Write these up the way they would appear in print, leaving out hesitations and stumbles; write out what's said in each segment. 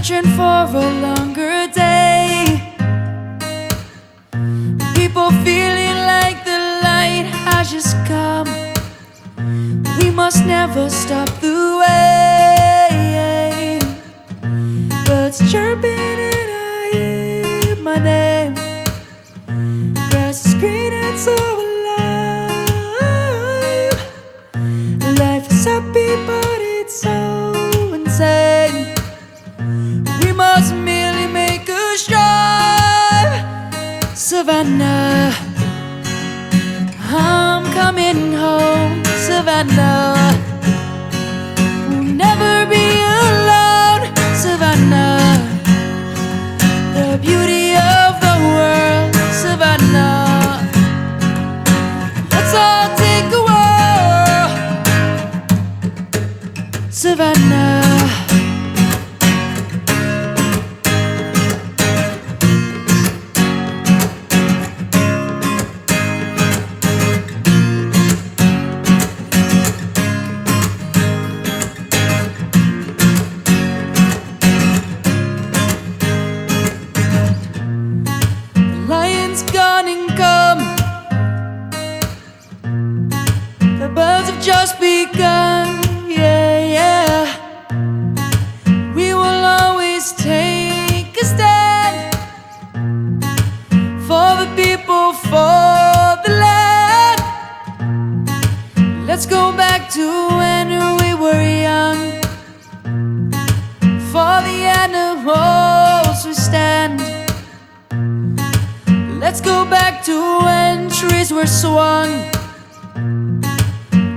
searching for a longer day. People feeling like the light has just come. We must never stop the way. Birds chirping and I hear my name. Grass is green and so alive. Life is happy but it's so insane. We must merely make a strive. Savannah, I'm coming home. Savannah, we'll never be alone. Savannah, the beauty of the world. Savannah, let's all take a whirl. Savannah, gone and come. The birds have just begun. Yeah, yeah. We will always take a stand for the people, for the land. Let's go back to when we were young. For the animals we stand. Let's go back to when trees were swung.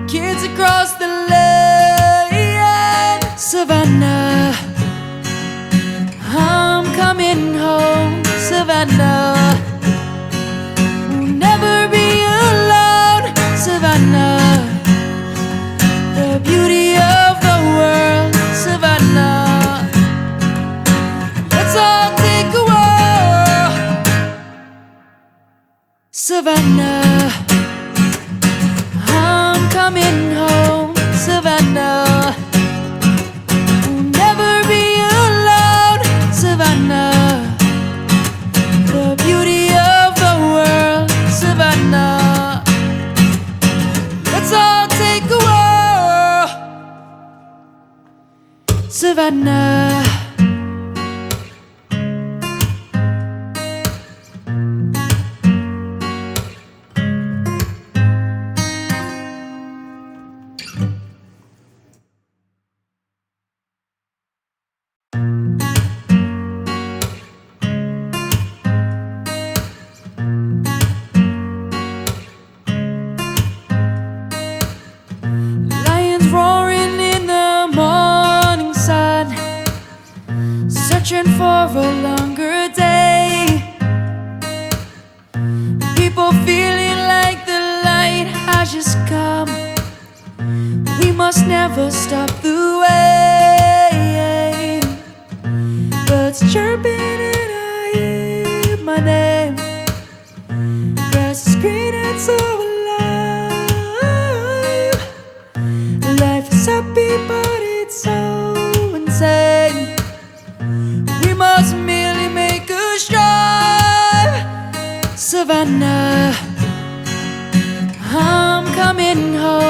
Kids across the land. Savannah, I'm coming home. Savannah, we'll never be alone. Savannah, the beauty of the world. Savannah, let's all take a whirl. Savannah, I'm coming home. Savannah, we'll never be alone. Savannah, the beauty of the world. Savannah, let's all take a whirl. Savannah, searching for a longer day. People feeling like the light has just come. We must never stop the way. Birds chirping and I hear my name. Grass is green and so alive. Life is happy but it's so insane. We must merely make a strive. Savannah, I'm coming home.